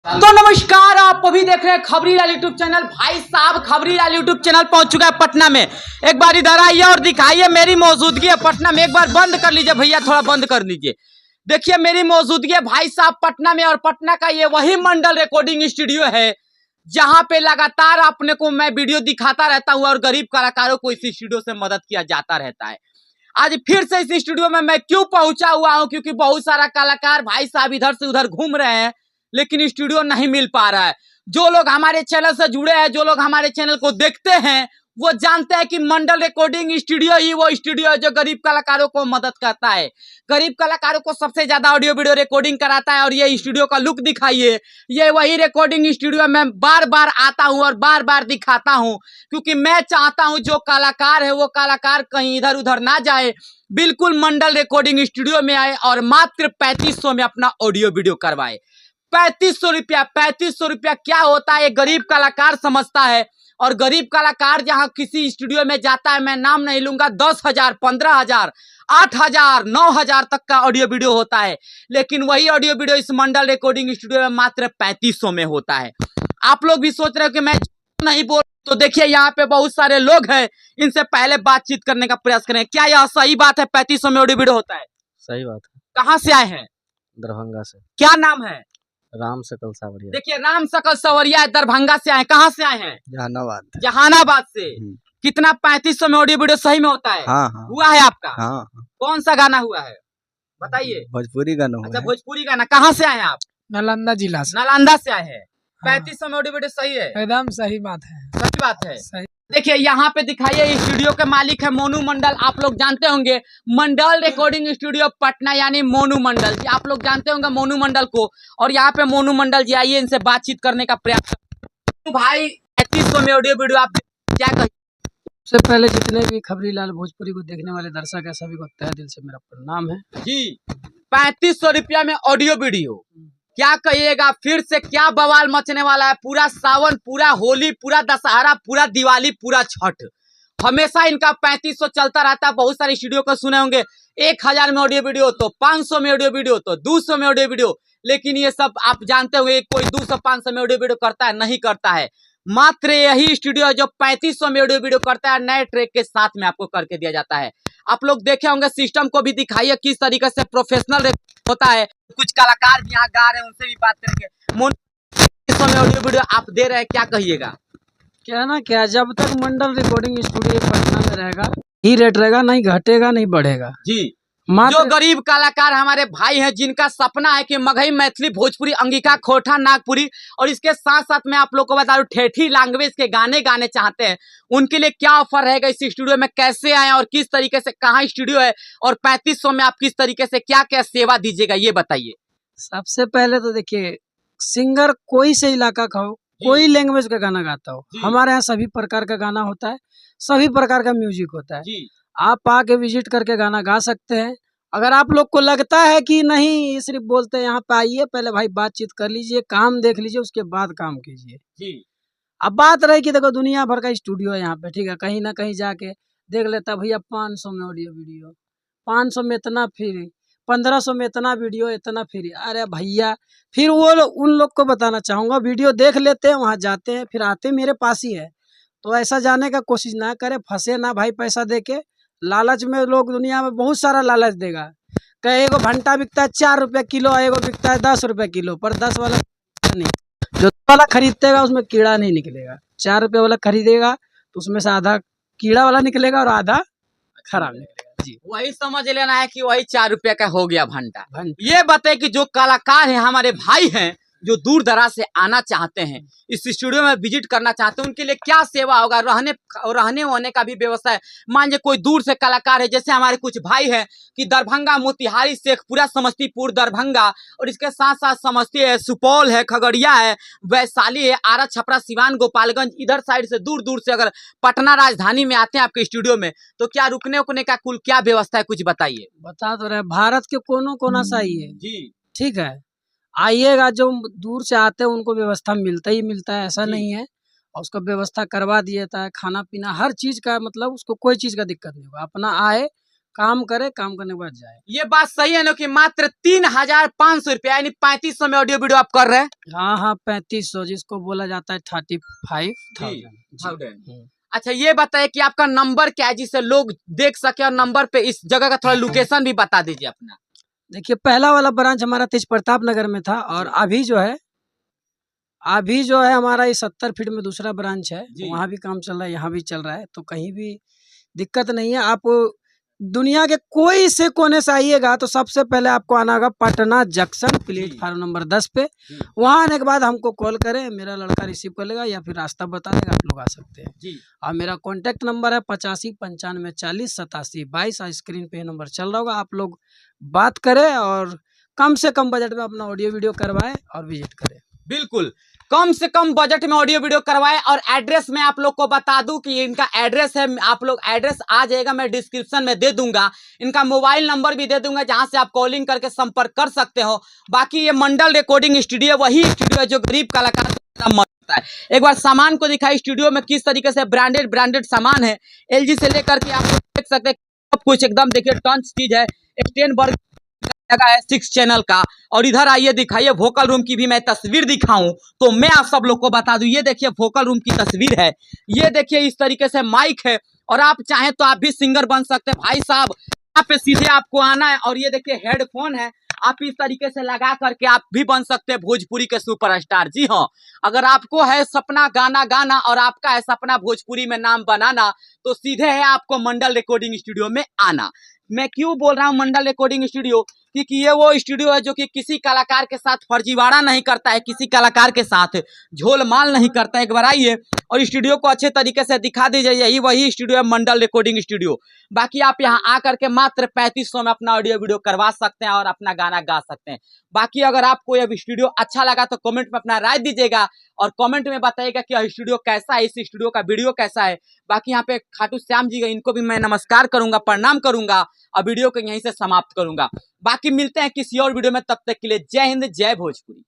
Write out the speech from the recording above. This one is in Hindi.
तो नमस्कार, आप अभी देख रहे हैं खबरी लाल यूट्यूब चैनल। भाई साहब, खबरी लाल यूट्यूब चैनल पहुंच चुका है पटना में। एक बार इधर आइए और दिखाइए मेरी मौजूदगी है पटना में। एक बार बंद कर लीजिए भैया, थोड़ा बंद कर लीजिए। देखिए मेरी मौजूदगी है भाई साहब पटना में, और पटना का ये वही मंडल रिकॉर्डिंग स्टूडियो है जहां पे लगातार अपने को मैं वीडियो दिखाता रहता हूँ और गरीब कलाकारों को इस स्टूडियो से मदद किया जाता रहता है। आज फिर से इस स्टूडियो में मैं क्यों पहुंचा हुआ हूं, क्योंकि बहुत सारा कलाकार भाई साहब इधर से उधर घूम रहे हैं लेकिन स्टूडियो नहीं मिल पा रहा है। जो लोग हमारे चैनल से जुड़े हैं, जो लोग हमारे चैनल को देखते हैं, वो जानते हैं कि मंडल रिकॉर्डिंग स्टूडियो ही वो स्टूडियो है जो गरीब कलाकारों को मदद करता है, गरीब कलाकारों को सबसे ज्यादा ऑडियो वीडियो रिकॉर्डिंग कराता है। और ये स्टूडियो का लुक दिखाइए, ये वही रिकॉर्डिंग स्टूडियो में बार बार आता हूँ और बार बार दिखाता हूँ, क्योंकि मैं चाहता हूँ जो कलाकार है वो कलाकार कहीं इधर उधर ना जाए, बिल्कुल मंडल रिकॉर्डिंग स्टूडियो में आए और मात्र 3500 में अपना ऑडियो वीडियो करवाए। 3500 रुपया क्या होता है ये गरीब कलाकार समझता है। और गरीब कलाकार जहां किसी स्टूडियो में जाता है, मैं नाम नहीं लूंगा, 10,000, 15,000, 8,000, 9,000 तक का ऑडियो वीडियो होता है, लेकिन वही ऑडियो वीडियो इस मंडल रिकॉर्डिंग स्टूडियो में मात्र 3500 में होता है। आप लोग भी सोच रहे हो कि मैं नहीं बोल, तो देखिए यहाँ पे बहुत सारे लोग हैं, इनसे पहले बातचीत करने का प्रयास करें। क्या यह सही बात है 3500 में ऑडियो वीडियो होता है? सही बात है। कहाँ से आए हैं? दरभंगा से। क्या नाम है? राम सकल सावरिया। देखिए राम सकल सवरिया दरभंगा से आए। कहाँ से आए हैं? जहानाबाद। जहानाबाद से। कितना 3500 में ऑडियो वीडियो सही में होता है? हाँ। हुआ है आपका? हाँ। कौन सा गाना हुआ है बताइए? भोजपुरी गाना हुआ अच्छा, है। भोजपुरी गाना। कहाँ से आए हैं आप? नालंदा जिला से। नालंदा से आए हैं। हाँ। 3500 में ऑडियो वीडियो सही है? एकदम सही बात है। सही बात है। सही। देखिए यहाँ पे दिखाइए, स्टूडियो के मालिक है मोनू मंडल। आप लोग जानते होंगे मंडल रिकॉर्डिंग स्टूडियो पटना, यानी मोनू मंडल जी। आप लोग जानते होंगे मोनू मंडल को। और यहाँ पे मोनू मंडल जी, आइए इनसे बातचीत करने का प्रयास। भाई 3500 में ऑडियो वीडियो आप क्या कहिए? सबसे पहले जितने भी खबरी लाल भोजपुरी को देखने वाले दर्शक है, सभी को तहे दिल से मेरा प्रणाम है जी। 3500 रुपया में ऑडियो वीडियो, क्या कहिएगा? फिर से क्या बवाल मचने वाला है। पूरा सावन, पूरा होली, पूरा दशहरा, पूरा दिवाली, पूरा छठ, हमेशा इनका 3500 चलता रहता है। बहुत सारे स्टूडियो को सुने होंगे 1000 में ऑडियो वीडियो, तो 500 में ऑडियो वीडियो, तो 200 में ऑडियो वीडियो, लेकिन ये सब आप जानते होंगे कोई 200-500 में ऑडियो वीडियो करता है? नहीं करता है। मात्र यही स्टूडियो जो 3500 में ऑडियो वीडियो करता है, नए ट्रैक के साथ में आपको करके दिया जाता है। आप लोग देखे होंगे, सिस्टम को भी दिखाइए किस तरीके से प्रोफेशनल होता है। कुछ कलाकार भी यहाँ गा रहे हैं, उनसे भी बात करेंगे। 3500 में ऑडियो वीडियो आप दे रहे हैं, क्या कहिएगा? क्या ना क्या, जब तक मंडल रिकॉर्डिंग स्टूडियो पटना में रहेगा ही रेट रहेगा, नहीं घटेगा नहीं बढ़ेगा जी। मात्र जो गरीब कलाकार हमारे भाई हैं, जिनका सपना है कि मगही, मैथिली, भोजपुरी, अंगिका, खोटा, नागपुरी, और इसके साथ साथ मैं आप लोग को बता दूं ठेठी लैंग्वेज के गाने गाने चाहते हैं, उनके लिए क्या ऑफर रहेगा इस स्टूडियो में? कैसे आए और किस तरीके से, कहाँ स्टूडियो है, और 3500 में आप किस तरीके से क्या क्या सेवा दीजिएगा, ये बताइए। सबसे पहले तो देखिए, सिंगर कोई से इलाका का हो, कोई लैंग्वेज का गाना गाता हो, हमारे यहाँ सभी प्रकार का गाना होता है, सभी प्रकार का म्यूजिक होता है जी। आप आके विजिट करके गाना गा सकते हैं। अगर आप लोग को लगता है कि नहीं सिर्फ बोलते हैं, यहाँ पे आइए, पहले भाई बातचीत कर लीजिए, काम देख लीजिए, उसके बाद काम कीजिए जी। अब बात रही कि देखो दुनिया भर का स्टूडियो है यहाँ पे, ठीक है, कहीं ना कहीं जाके देख लेता भैया 500 में ऑडियो वीडियो, 500 में इतना फ्री, 1500 में इतना वीडियो, इतना फ्री। अरे भैया, फिर वो उन लोग को बताना चाहूँगा, वीडियो देख लेते हैं, वहाँ जाते हैं, फिर आते मेरे पास ही है। तो ऐसा जाने का कोशिश ना करे, फंसे ना भाई पैसा दे के। लालच में लोग दुनिया में बहुत सारा लालच देगा। कहे एगो भंटा बिकता है 4 रुपये किलो, एगो बिकता है 10 रुपये किलो, पर 10 वाला नहीं, जो वाला खरीदेगा उसमें कीड़ा नहीं निकलेगा। 4 रुपये वाला खरीदेगा तो उसमें से आधा कीड़ा वाला निकलेगा और आधा खराब निकलेगा। जी, वही समझ लेना है कि वही 4 रुपया का हो गया भंटा। ये बताए कि जो कलाकार हैं, हमारे भाई हैं, जो दूर दराज से आना चाहते हैं, इस स्टूडियो में विजिट करना चाहते हैं, उनके लिए क्या सेवा होगा? रहने होने का भी व्यवस्था है? मान लीजिए कोई दूर से कलाकार है, जैसे हमारे कुछ भाई हैं कि दरभंगा, मोतिहारी, शेखपुरा, समस्तीपुर, दरभंगा, और इसके साथ साथ समस्ती है, सुपौल है, खगड़िया है, वैशाली है, आरा, छपरा, सिवान, गोपालगंज, इधर साइड से दूर दूर से अगर पटना राजधानी में आते हैं आपके स्टूडियो में, तो क्या रुकने उकने का कुल क्या व्यवस्था है, कुछ बताइए। बता तो रहे, भारत के कोनों कोना सा ही है जी। ठीक है, आइएगा, जो दूर से आते हैं उनको व्यवस्था मिलता ही मिलता है, ऐसा नहीं है, और उसका व्यवस्था करवा दिया जाता है, खाना पीना हर चीज़ का, मतलब उसको कोई चीज़ का दिक्कत नहीं होगा। अपना आए, काम करे, काम करने के बाद जाए। ये बात सही है ना कि मात्र 3,500 रुपया यानी 3500 में ऑडियो वीडियो आप कर रहे हैं? हाँ हाँ 3500 जिसको बोला जाता है 35,000। अच्छा ये बताइए कि आपका नंबर क्या है जिससे लोग देख सके, और नंबर पे इस जगह का थोड़ा लोकेशन भी बता दीजिए अपना। देखिए पहला वाला ब्रांच हमारा तेज प्रताप नगर में था, और अभी जो है हमारा इस 70 फीट में दूसरा ब्रांच है, वहाँ भी काम चल रहा है, यहाँ भी चल रहा है, तो कहीं भी दिक्कत नहीं है। आप दुनिया के कोई से कोने से आइएगा तो सबसे पहले आपको आना होगा पटना जंक्शन प्लेटफार्म नंबर 10 पे। वहाँ आने के बाद हमको कॉल करें, मेरा लड़का रिसीव कर लेगा या फिर रास्ता बता देगा, आप लोग आ सकते हैं जी। और मेरा कॉन्टैक्ट नंबर है 85 95 40 87 22। स्क्रीन पे नंबर चल रहा होगा, आप लोग बात करें और कम से कम बजट में अपना ऑडियो वीडियो करवाएं और विजिट करें। बिल्कुल कम से कम बजट में ऑडियो वीडियो करवाएं। और एड्रेस मैं आप लोग को बता दूं कि इनका एड्रेस है, आप लोग एड्रेस आ जाएगा, मैं डिस्क्रिप्शन में दे दूंगा, इनका मोबाइल नंबर भी दे दूंगा जहां से आप कॉलिंग करके संपर्क कर सकते हो। बाकी ये मंडल रिकॉर्डिंग स्टूडियो वही स्टूडियो है जो गरीब कलाकार का मन होता है। एक बार सामान को दिखाई, स्टूडियो में किस तरीके से ब्रांडेड सामान है, LG से लेकर के आप देख सकते हैं सब कुछ एकदम देखिए टंच चीज है। स्टेनबर्ग लगा है 6 चैनल का। और इधर आइए दिखाइए वोकल रूम की भी मैं तस्वीर दिखाऊं तो मैं आप सब लोग को बता दूं, ये देखिए वोकल रूम की तस्वीर है, ये देखिए इस तरीके से माइक है, और आप चाहें तो आप भी सिंगर बन सकते हैं भाई साहब। यहाँ पे सीधे आपको आना है, और ये देखिए हेडफोन है, आप इस तरीके से लगा करके आप भी बन सकते हैं भोजपुरी के सुपरस्टार। जी हाँ, अगर आपको है सपना गाना गाना और आपका है सपना भोजपुरी में नाम बनाना, तो सीधे है आपको मंडल रिकॉर्डिंग स्टूडियो में आना। मैं क्यों बोल रहा हूँ मंडल रिकॉर्डिंग स्टूडियो, क्योंकि ये वो स्टूडियो है जो कि किसी कलाकार के साथ फर्जीवाड़ा नहीं करता है, किसी कलाकार के साथ झोलमाल नहीं करता है। एक बार आइए और स्टूडियो को अच्छे तरीके से दिखा दीजिए, यही वही स्टूडियो है मंडल रिकॉर्डिंग स्टूडियो। बाकी आप यहाँ आकर के मात्र 3500 में अपना ऑडियो वीडियो करवा सकते हैं और अपना गाना गा सकते हैं। बाकी अगर आपको यह स्टूडियो अच्छा लगा तो कमेंट में अपना राय दीजिएगा, और कमेंट में बताइएगा कि यह स्टूडियो कैसा है, इस स्टूडियो का वीडियो कैसा है। बाकी यहाँ पे खाटू श्याम जी, इनको भी मैं नमस्कार करूंगा, प्रणाम करूंगा, और वीडियो को यहीं से समाप्त करूंगा। बाकी मिलते हैं किसी और वीडियो में, तब तक के लिए जय हिंद जय भोजपुरी।